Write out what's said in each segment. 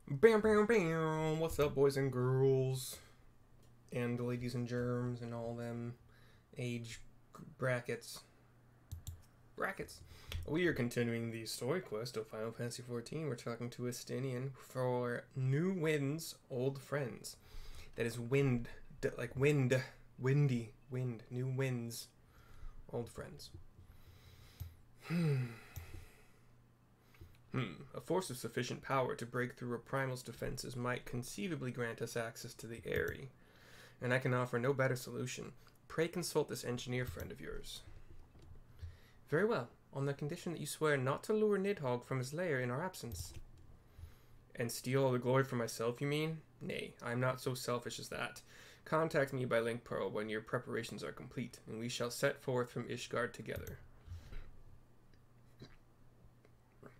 Bam, bam, bam. What's up, boys and girls, and ladies and germs, and all them age brackets? We are continuing the story quest of Final Fantasy XIV. We're talking to Estinian for new winds, old friends. That is wind, like wind, windy, wind, new winds, old friends. A force of sufficient power to break through a primal's defenses might conceivably grant us access to the Eyrie, and I can offer no better solution. Pray consult this engineer friend of yours. Very well, on the condition that you swear not to lure Nidhogg from his lair in our absence. And steal all the glory for myself, you mean? Nay, I am not so selfish as that. Contact me by link pearl when your preparations are complete, and we shall set forth from Ishgard together.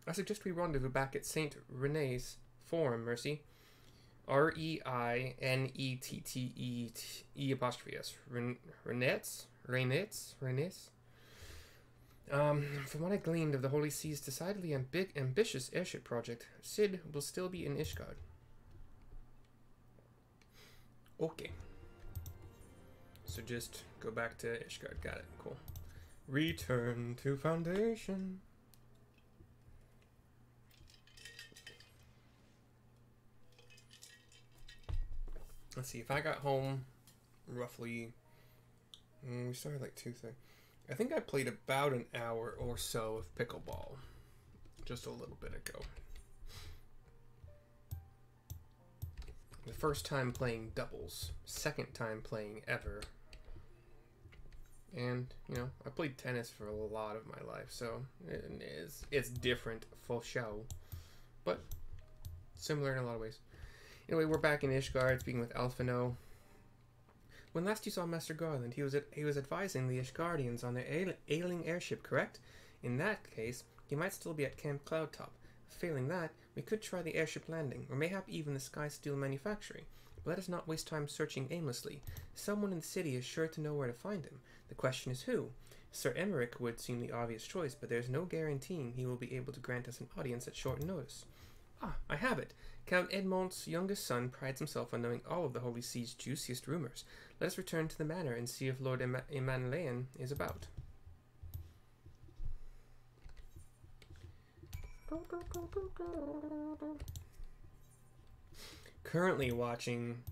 I suggest we rendezvous back at St. Rene's Forum, Mercy. Reinettee-E'. Renettes? From what I gleaned of the Holy Sea's decidedly ambitious airship project, Cid will still be in Ishgard. Okay. So just go back to Ishgard. Got it. Cool. Return to Foundation. Let's see, if I got home roughly, we started like 2:30. I think I played about an hour or so of pickleball just a little bit ago. The first time playing doubles, second time playing ever. And, you know, I played tennis for a lot of my life, so it's different for show, but similar in a lot of ways. Anyway, we're back in Ishgard, speaking with Alphino. When last you saw Master Garland, he was advising the Ishgardians on their ailing airship, correct? In that case, he might still be at Camp Cloudtop. Failing that, we could try the airship landing, or mayhap even the Sky Steel manufacturing. But let us not waste time searching aimlessly. Someone in the city is sure to know where to find him. The question is who? Sir Emmerich would seem the obvious choice, but there's no guaranteeing he will be able to grant us an audience at short notice. Ah, I have it. Count Edmont's youngest son prides himself on knowing all of the Holy Sea's juiciest rumors. Let us return to the manor and see if Lord Emanuelian is about. Currently watching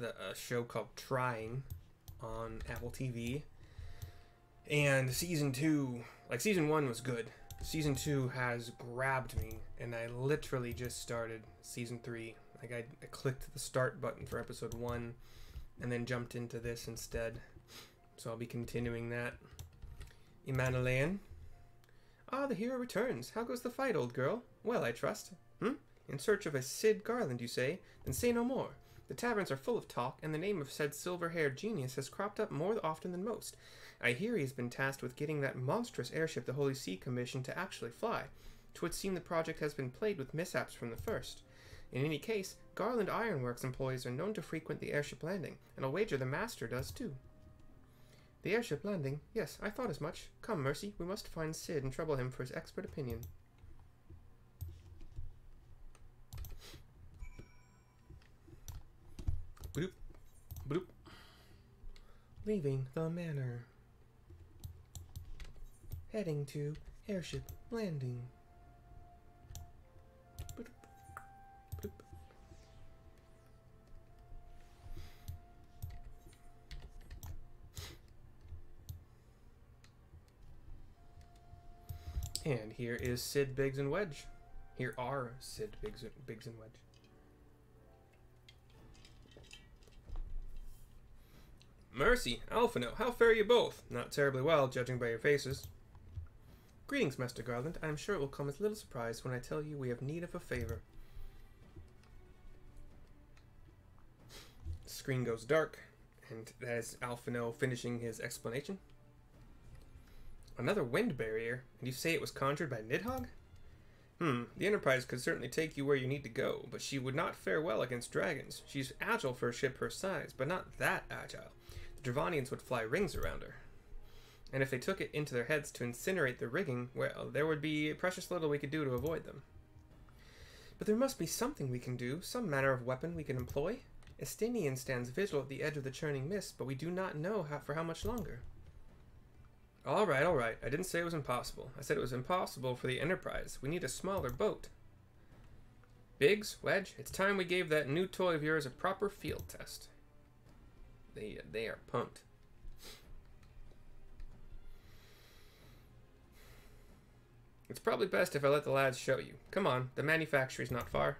a show called Trying on Apple TV. And season 2, like season 1 was good. Season 2 has grabbed me, and I literally just started season 3. Like I clicked the start button for episode 1, and then jumped into this instead. So I'll be continuing that. Emanuelian. Ah, the hero returns. How goes the fight, old girl? Well, I trust. In search of a Cid Garland, you say? Then say no more. The taverns are full of talk, and the name of said silver-haired genius has cropped up more often than most. I hear he's been tasked with getting that monstrous airship the Holy See commissioned to actually fly. 'Twould seem the project has been plagued with mishaps from the first. In any case, Garland Ironworks employees are known to frequent the airship landing, and I'll wager the master does too. The airship landing? Yes, I thought as much. Come, Mercy, we must find Cid and trouble him for his expert opinion. Bloop, bloop. Leaving the manor. Heading to airship landing. Bloop, bloop. And here is Cid, Biggs, and Wedge. Here are Cid, Biggs, and Wedge. Mercy, Alphino, how fare you both? Not terribly well, judging by your faces. Greetings, Master Garland. I am sure it will come as little surprise when I tell you we have need of a favor. The screen goes dark, and that is Alphino finishing his explanation. Another wind barrier? And you say it was conjured by Nidhogg? The Enterprise could certainly take you where you need to go, but she would not fare well against dragons. She's agile for a ship her size, but not that agile. The Dravanians would fly rings around her. And if they took it into their heads to incinerate the rigging, well, there would be precious little we could do to avoid them. But there must be something we can do, some manner of weapon we can employ. Estinian stands vigil at the edge of the churning mist, but we do not know for how much longer. All right, all right. I didn't say it was impossible. I said it was impossible for the Enterprise. We need a smaller boat. Biggs, Wedge, it's time we gave that new toy of yours a proper field test. They are pumped. It's probably best if I let the lads show you. Come on, the manufactory's not far.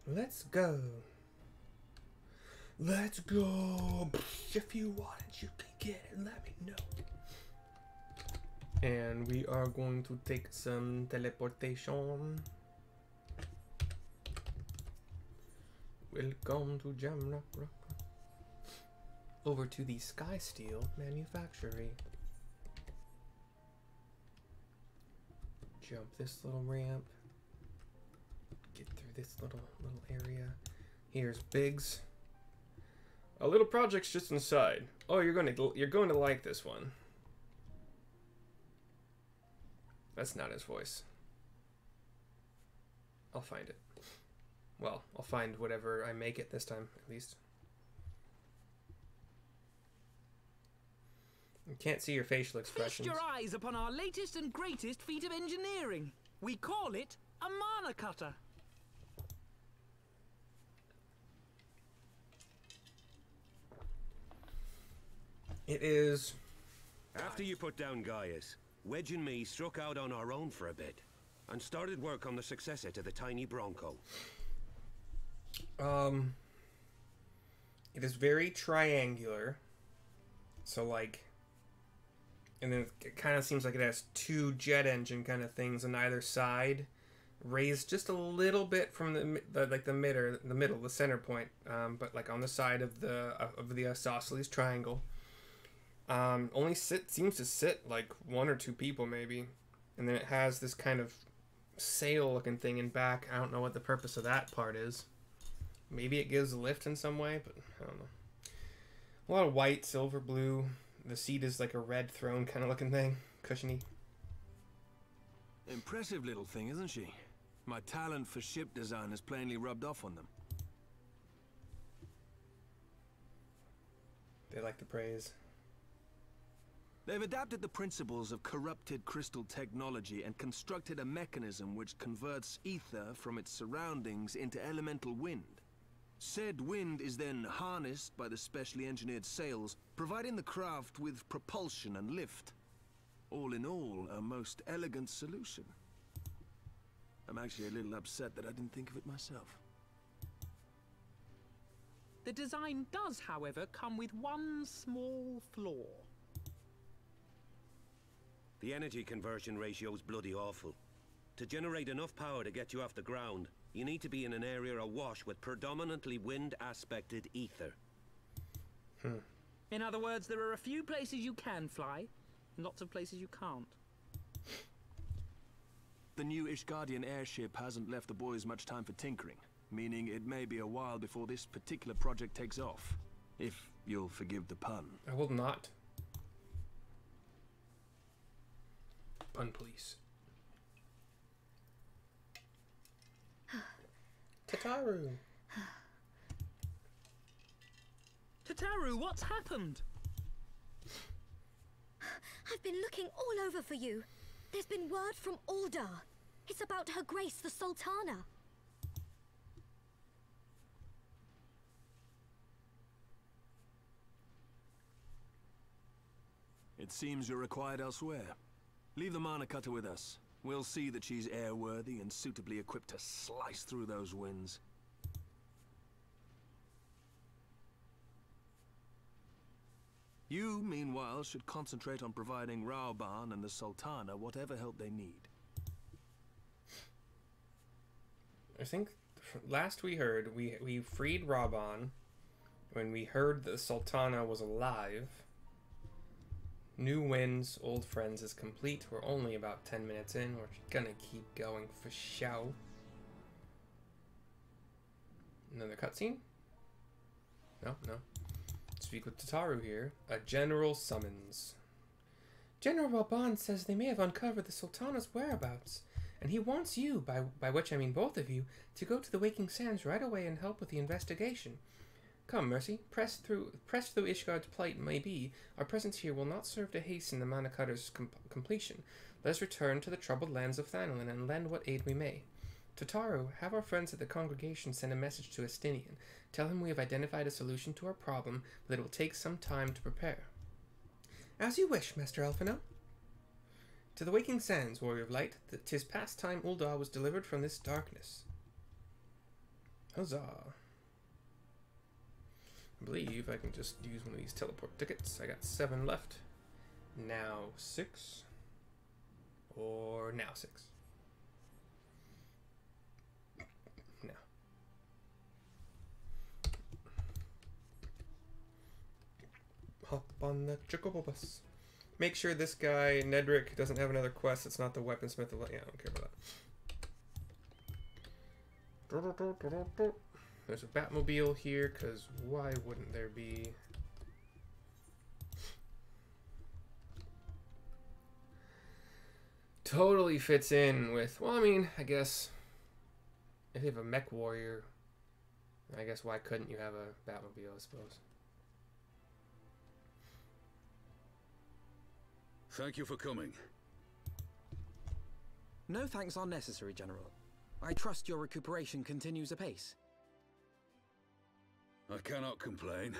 Let's go. Let's go. If you want it, you can get it. Let me know. And we are going to take some teleportation. Welcome to Jamrock. Over to the Sky Steel manufactory. Jump this little ramp. Get through this little area. Here's Biggs. A little project's just inside. Oh, you're going to like this one. That's not his voice. I'll find it. Well, I'll find whatever I make it this time, at least. You can't see your facial expressions. Feast your eyes upon our latest and greatest feat of engineering. We call it a mana cutter. It is... After you put down Gaius, Wedge and me struck out on our own for a bit and started work on the successor to the tiny Bronco. It is very triangular. So, like... And then it kind of seems like it has two jet engine kind of things on either side. Raised just a little bit from the middle, the center point. But, like, on the side of the isosceles triangle. Only seems to sit like one or two people maybe, and then it has this kind of sail looking thing in back. I don't know what the purpose of that part is. Maybe it gives a lift in some way, but I don't know. A lot of white, silver, blue. The seat is like a red throne kind of looking thing, cushiony. Impressive little thing, isn't she? My talent for ship design has plainly rubbed off on them. They like the praise. They've adapted the principles of corrupted crystal technology and constructed a mechanism which converts ether from its surroundings into elemental wind. Said wind is then harnessed by the specially engineered sails, providing the craft with propulsion and lift. All in all, a most elegant solution. I'm actually a little upset that I didn't think of it myself. The design does, however, come with one small flaw. The energy conversion ratio's bloody awful. To generate enough power to get you off the ground, you need to be in an area awash with predominantly wind-aspected ether. In other words, there are a few places you can fly, and lots of places you can't. The new Ishgardian airship hasn't left the boys much time for tinkering, meaning it may be a while before this particular project takes off. If you'll forgive the pun. I will not. Pun police. Tataru. Tataru, what's happened? I've been looking all over for you. There's been word from Aldar. It's about Her Grace the Sultana. It seems you're required elsewhere. Leave the mana cutter with us. We'll see that she's airworthy and suitably equipped to slice through those winds. You, meanwhile, should concentrate on providing Rauban and the Sultana whatever help they need. I think last we heard, we freed Rauban when we heard the Sultana was alive. New Winds, Old Friends is complete. We're only about 10 minutes in. We're gonna keep going for show. Another cutscene? No. It's speak with Tataru here. A general summons. General Raban says they may have uncovered the Sultana's whereabouts, and he wants you, by which I mean both of you, to go to the Waking Sands right away and help with the investigation. Come, Mercy, press through Ishgard's plight may be, our presence here will not serve to hasten the Mana Cutter's completion. Let us return to the troubled lands of Thanalan and lend what aid we may. Tataru, have our friends at the congregation send a message to Estinian. Tell him we have identified a solution to our problem, but that it will take some time to prepare. As you wish, Master Elfino. To the Waking Sands, Warrior of Light, 'tis past time Ul'dah was delivered from this darkness. Huzzah. I believe I can just use one of these teleport tickets. I got 7 left. Now 6. Or now 6. Now. Hop on the Chocobo bus. Make sure this guy, Nedrick, doesn't have another quest. It's not the weaponsmith. Yeah, I don't care about that. There's a Batmobile here, because why wouldn't there be? Totally fits in with, well, I mean, I guess if you have a mech warrior, I guess why couldn't you have a Batmobile, I suppose. Thank you for coming. No thanks are necessary, General. I trust your recuperation continues apace. I cannot complain.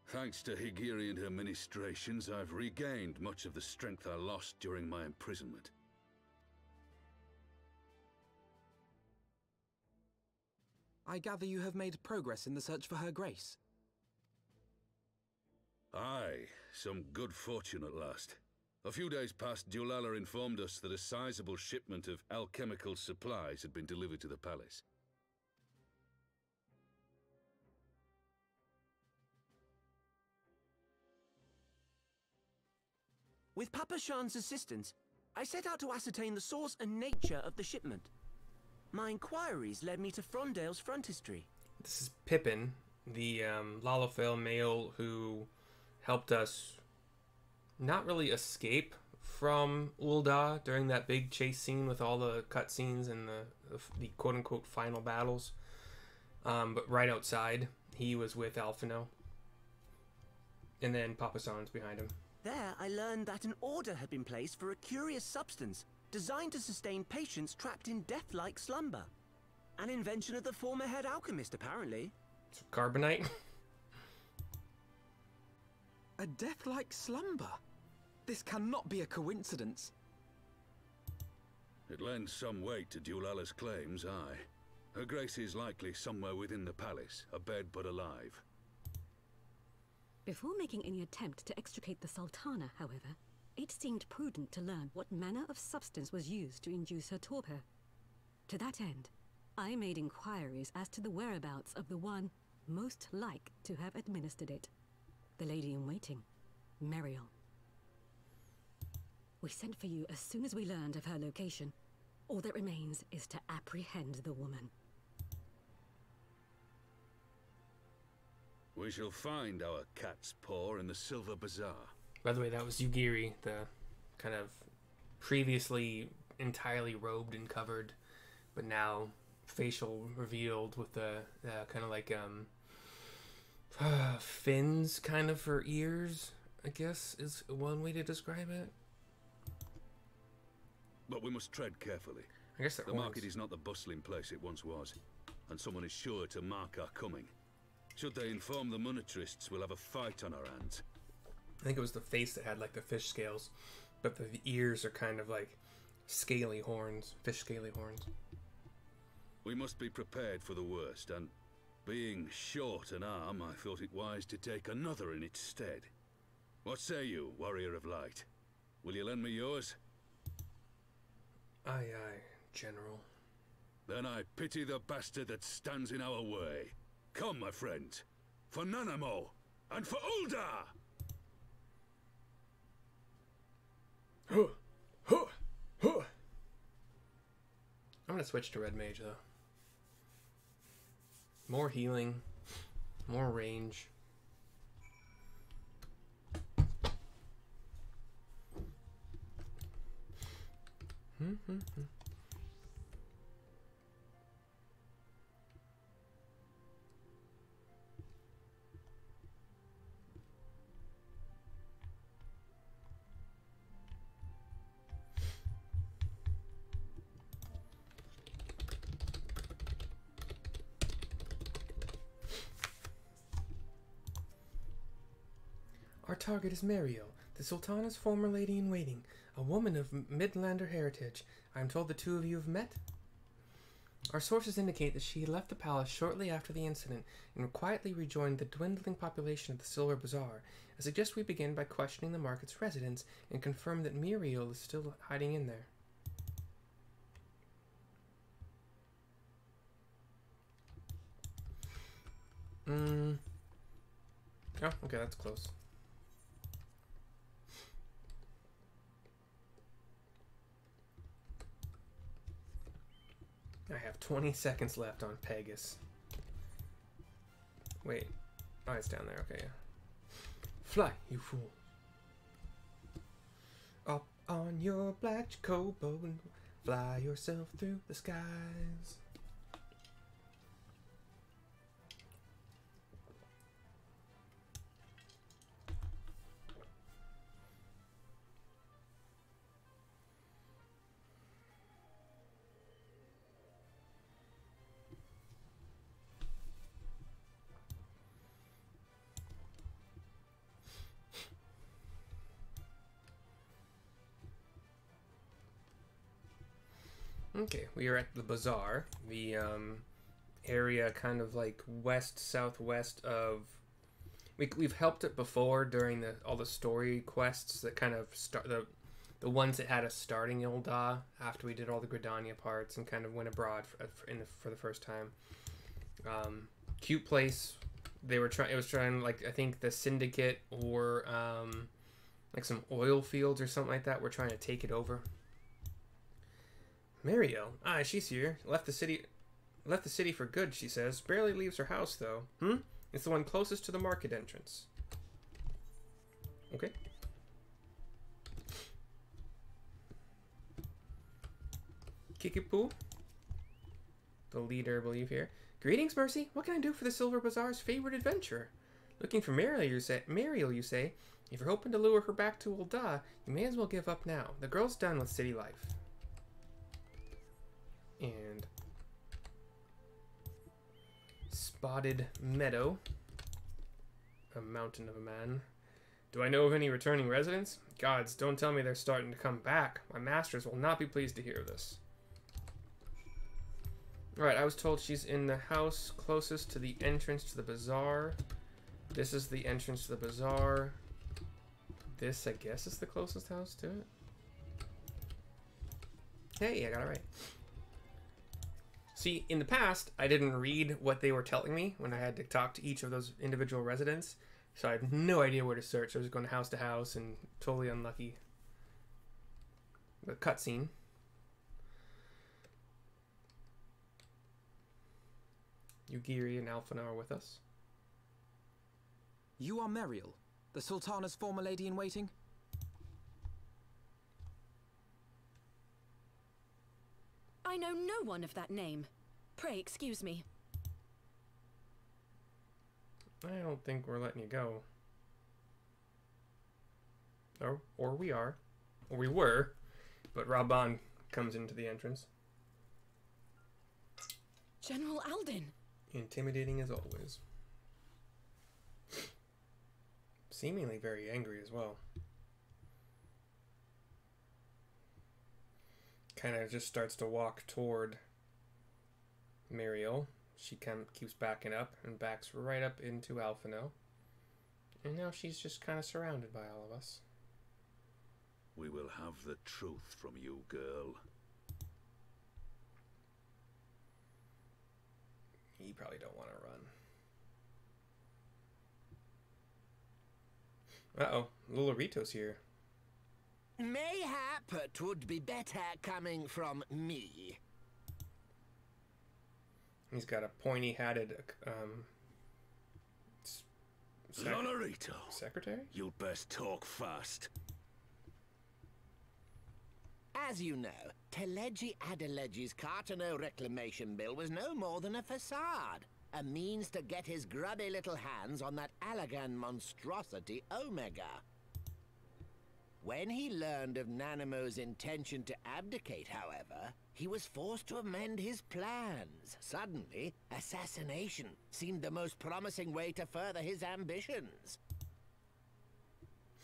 Thanks to Higiri and her ministrations, I've regained much of the strength I lost during my imprisonment. I gather you have made progress in the search for Her Grace. Aye, some good fortune at last. A few days past, Dulala informed us that a sizable shipment of alchemical supplies had been delivered to the palace. With Papa Shan's assistance, I set out to ascertain the source and nature of the shipment. My inquiries led me to Frondale's frontistery. This is Pippin, the Lalafell male who helped us not really escape from Ul'dah during that big chase scene with all the cutscenes and the quote-unquote final battles. But right outside, he was with Alphino. And then Papa San's behind him. There, I learned that an order had been placed for a curious substance designed to sustain patients trapped in death-like slumber. An invention of the former head alchemist, apparently. It's carbonite. A death-like slumber? This cannot be a coincidence. It lends some weight to Dulala's claims, aye. Her Grace is likely somewhere within the palace, abed but alive. Before making any attempt to extricate the Sultana, however, it seemed prudent to learn what manner of substance was used to induce her torpor. To that end, I made inquiries as to the whereabouts of the one most like to have administered it. The lady in waiting, Meriel. We sent for you as soon as we learned of her location. All that remains is to apprehend the woman. We shall find our cat's paw in the Silver Bazaar. By the way, that was Yugiri, the kind of previously entirely robed and covered, but now facial revealed with the kind of like fins kind of for ears, I guess is one way to describe it. But we must tread carefully. I guess the market is not the bustling place it once was, and someone is sure to mark our coming. Should they inform the monetarists, we'll have a fight on our hands. I think it was the face that had like the fish scales, but the ears are kind of like scaly horns, fish scaly horns. We must be prepared for the worst, and being short an arm, I thought it wise to take another in its stead. What say you, Warrior of Light? Will you lend me yours? Aye, aye, General. Then I pity the bastard that stands in our way. Come, my friend, for Nanamo, and for Ul'dah! I'm gonna switch to Red Mage, though. More healing, more range. Our target is Mariel, the Sultana's former lady-in-waiting, a woman of Midlander heritage. I am told the two of you have met? Our sources indicate that she left the palace shortly after the incident and quietly rejoined the dwindling population of the Silver Bazaar. I suggest we begin by questioning the market's residents and confirm that Muriel is still hiding in there. Oh, okay, that's close. I have 20 seconds left on Pegasus. Wait. Oh, it's down there. Okay, yeah. Fly, you fool. Up on your black chocobo and fly yourself through the skies. Okay, we are at the bazaar, the area kind of like west-southwest of... We've helped it before during all the story quests that kind of start... The ones that had us starting Ilda after we did all the Gridania parts and kind of went abroad for the first time. Cute place. They were trying... It was trying, like, I think the Syndicate or like some oil fields or something like that were trying to take it over. Mariel. Ah, she's here. Left the city for good, she says. Barely leaves her house, though. It's the one closest to the market entrance. Okay. Kikipu. The leader, I believe, here. Greetings, Mercy. What can I do for the Silver Bazaar's favorite adventurer? Looking for Mariel, you say? If you're hoping to lure her back to Ul'dah, you may as well give up now. The girl's done with city life. And Spotted Meadow, a mountain of a man. Do I know of any returning residents? Gods, don't tell me they're starting to come back. My masters will not be pleased to hear this. Alright, I was told she's in the house closest to the entrance to the bazaar. This is the entrance to the bazaar. This, I guess, is the closest house to it. Hey, I got it right. See, in the past, I didn't read what they were telling me when I had to talk to each of those individual residents, so I have no idea where to search. I was going house to house and totally unlucky. The cutscene. Yugiri and Alphina are with us. You are Mariel, the Sultana's former lady-in-waiting? I know no one of that name. Pray excuse me. I don't think we're letting you go. Or we are. Or we were. But Raban comes into the entrance. General Alden. Intimidating as always. Seemingly very angry as well. Kind of just starts to walk toward Mariel. She kind of keeps backing up and backs right up into Alphino. And now she's just kind of surrounded by all of us. We will have the truth from you, girl. You probably don't want to run. Uh-oh, Lulurito's here. Mayhap it would be better coming from me. He's got a pointy-hatted, Lulurito, secretary? you'd best talk fast. As you know, Teleji Adeleji's Cartano reclamation bill was no more than a facade. A means to get his grubby little hands on that Allagan monstrosity Omega. When he learned of Nanamo's intention to abdicate, however, he was forced to amend his plans. Suddenly, assassination seemed the most promising way to further his ambitions.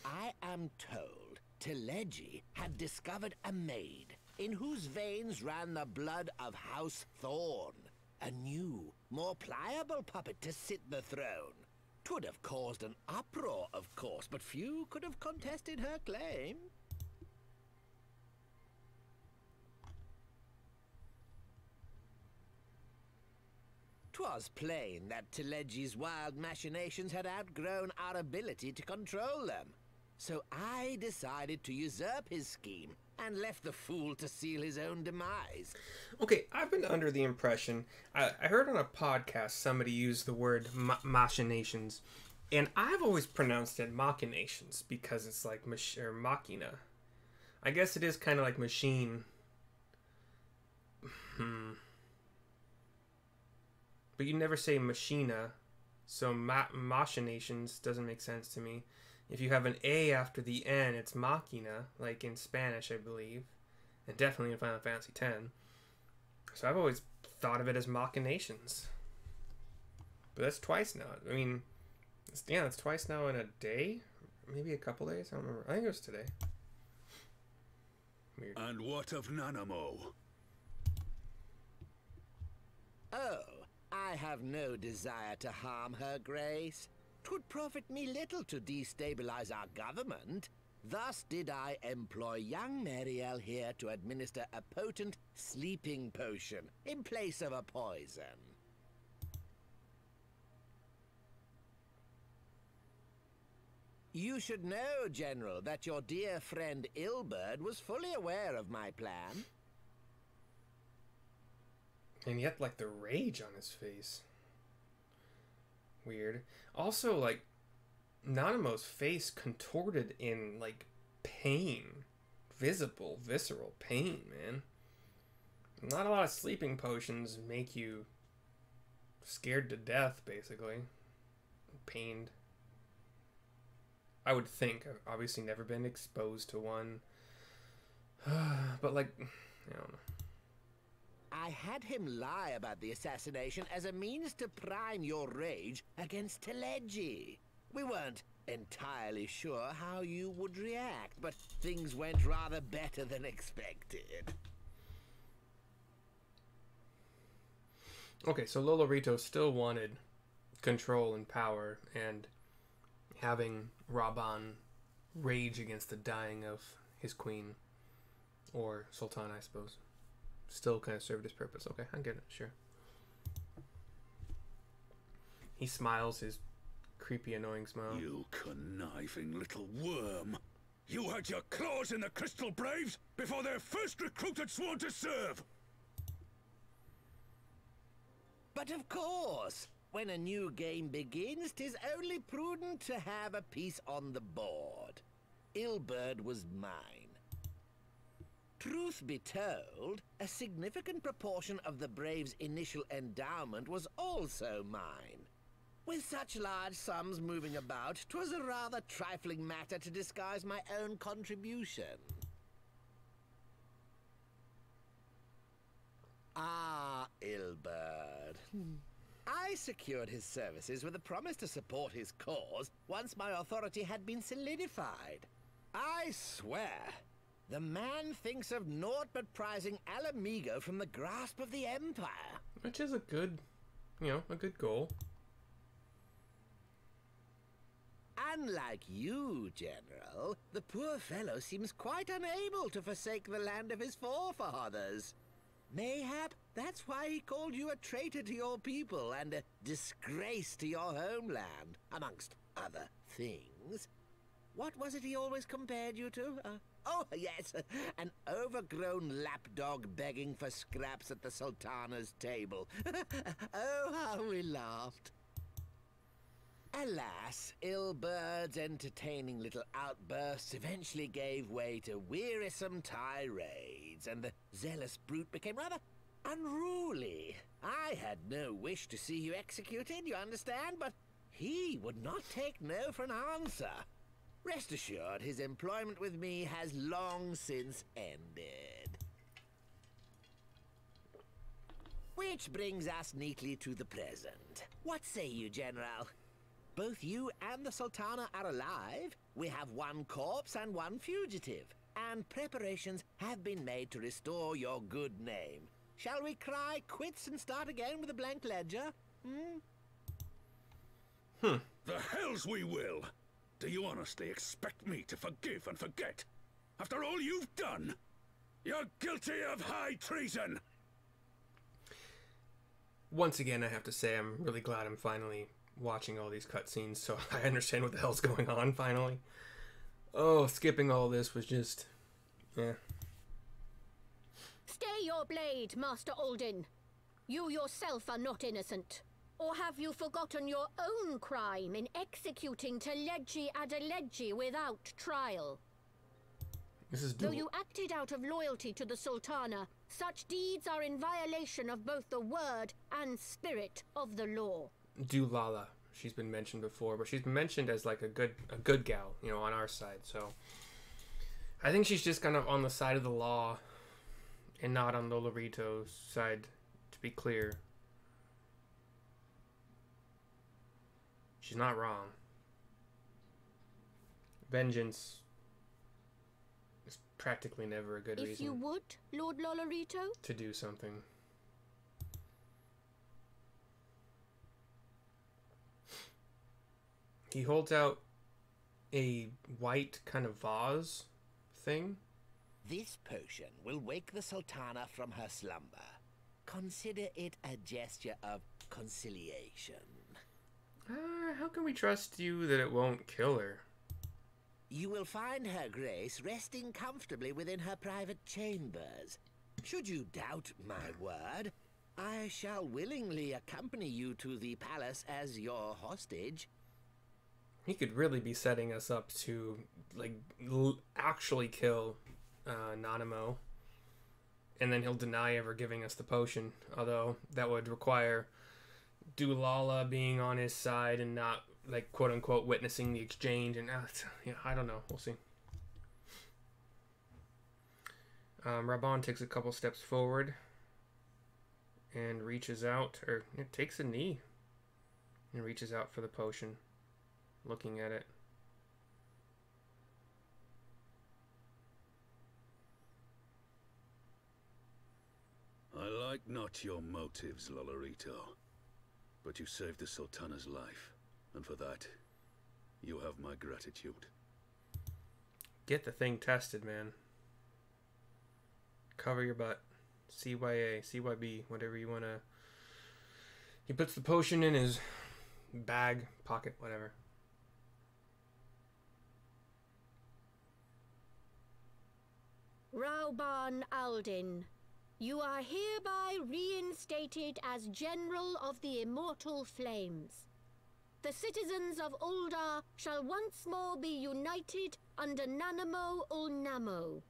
I am told Teleji had discovered a maid in whose veins ran the blood of House Thorn. A new, more pliable puppet to sit the throne. 'Twould have caused an uproar, of course, but few could have contested her claim. 'Twas plain that Teleji's wild machinations had outgrown our ability to control them. So I decided to usurp his scheme and left the fool to seal his own demise. Okay, I've been under the impression, I heard on a podcast somebody use the word machinations, and I've always pronounced it machinations because it's like or machina. I guess it is kind of like machine. But you never say machina, so machinations doesn't make sense to me. If you have an A after the N, it's machina, like in Spanish, I believe. And definitely in Final Fantasy X. So I've always thought of it as machinations. But that's twice now. I mean, it's twice now in a day? Maybe a couple days? I don't remember. I think it was today. Weird. And what of Nanamo? Oh, I have no desire to harm her grace. 'Twould profit me little to destabilize our government. Thus did I employ young Mariel here to administer a potent sleeping potion in place of a poison. You should know, General, that your dear friend Ilberd was fully aware of my plan. And yet, like, the rage on his face. Weird. Also, like, Nanamo's face contorted in, like, pain. Visible, visceral pain, man. Not a lot of sleeping potions make you scared to death, basically. Pained. I would think. I've obviously never been exposed to one. But, like, I don't know. I had him lie about the assassination as a means to prime your rage against Teleji. We weren't entirely sure how you would react, but things went rather better than expected. Okay, so Lolorito still wanted control and power, and having Raban rage against the dying of his queen, or Sultana, I suppose, still kind of served his purpose. Okay, I get it, sure. He smiles his creepy, annoying smile. You conniving little worm! You had your claws in the Crystal Braves before their first recruit had sworn to serve! But of course, when a new game begins, 'tis only prudent to have a piece on the board. Ilberd was mine. Truth be told, a significant proportion of the Braves' initial endowment was also mine. With such large sums moving about, 'twas a rather trifling matter to disguise my own contribution. Ah, Ilberd. I secured his services with a promise to support his cause once my authority had been solidified. I swear, the man thinks of naught but prizing Alamigo from the grasp of the Empire. Which is a good, a good goal. Unlike you, General, the poor fellow seems quite unable to forsake the land of his forefathers. Mayhap that's why he called you a traitor to your people and a disgrace to your homeland, amongst other things. What was it he always compared you to? Oh, yes, an overgrown lapdog begging for scraps at the Sultana's table. Oh, how we laughed. Alas, Ilbird's entertaining little outbursts eventually gave way to wearisome tirades, and the zealous brute became rather unruly. I had no wish to see you executed, you understand, but he would not take no for an answer. Rest assured, his employment with me has long since ended. Which brings us neatly to the present. What say you, General? Both you and the Sultana are alive. We have one corpse and one fugitive, and preparations have been made to restore your good name. Shall we cry quits and start again with a blank ledger? The hells we will! Do you honestly expect me to forgive and forget? After all you've done? You're guilty of high treason! Once again, I have to say I'm really glad I'm finally watching all these cutscenes so I understand what the hell's going on finally. Oh, skipping all this was just... yeah. Stay your blade, Master Alden. You yourself are not innocent. Or have you forgotten your own crime in executing Teleji Adeleji without trial? Though you acted out of loyalty to the Sultana, such deeds are in violation of both the word and spirit of the law. Dulala. She's been mentioned before, but she's been mentioned as like a good gal, you know, on our side. So I think she's just kind of on the side of the law and not on Lolorito's side, to be clear. She's not wrong. Vengeance is practically never a good reason. If you would, Lord Lolorito? To do something. He holds out a white kind of vase thing. This potion will wake the Sultana from her slumber. Consider it a gesture of conciliation. How can we trust you that it won't kill her? You will find her grace resting comfortably within her private chambers. Should you doubt my word, I shall willingly accompany you to the palace as your hostage. He could really be setting us up to, like, actually kill Nanamo. And then he'll deny ever giving us the potion. Although, that would require Dulala being on his side and not, like, quote-unquote, witnessing the exchange. And, yeah, I don't know. We'll see. Raban takes a couple steps forward and reaches out, or it takes a knee and reaches out for the potion, looking at it. I like not your motives, Lolorito, but you saved the Sultana's life, and for that, you have my gratitude. Get the thing tested, man. Cover your butt. CYA, CYB, whatever you want to... He puts the potion in his bag, pocket, whatever. Rauban Aldin, you are hereby reinstated as General of the Immortal Flames. The citizens of Ul'dah shall once more be united under Nanamo Ul'Namo,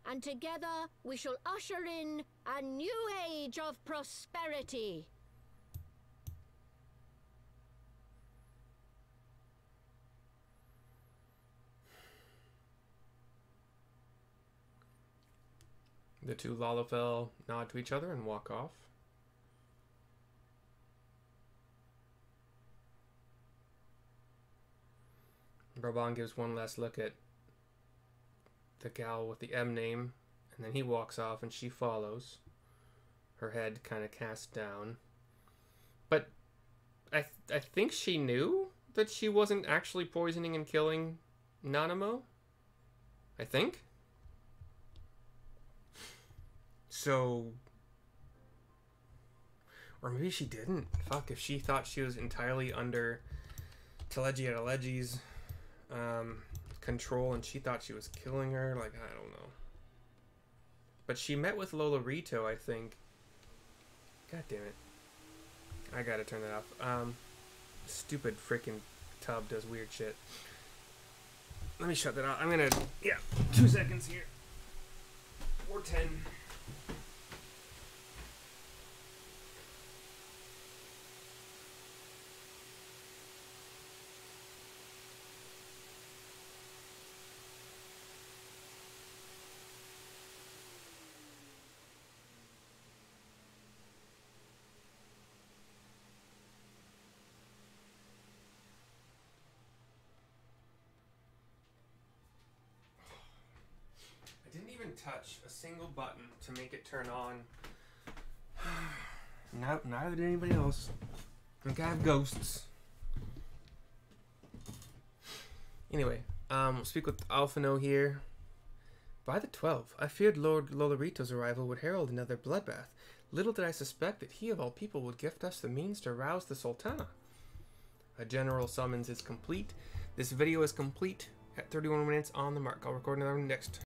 and together we shall usher in a new age of prosperity. The two Lalafell nod to each other and walk off. Raban gives one last look at the gal with the M name, and then he walks off and she follows, her head kind of cast down. But I think she knew that she wasn't actually poisoning and killing Nanamo. I think. So, or maybe she didn't. Fuck, if she thought she was entirely under Teleji Adeleji's control and she thought she was killing her, like, I don't know. But she met with Lolorito, I think. God damn it. I gotta turn that off. Stupid freaking tub does weird shit. Let me shut that out. I'm gonna, yeah, 2 seconds here. Or 10. Touch a single button to make it turn on. No, neither did anybody else. I think I have ghosts. Anyway, we'll speak with Alphino here. By the 12th, I feared Lord Lolorito's arrival would herald another bloodbath. Little did I suspect that he of all people would gift us the means to rouse the Sultana. A general summons is complete. This video is complete at 31 minutes on the mark. I'll record another one next.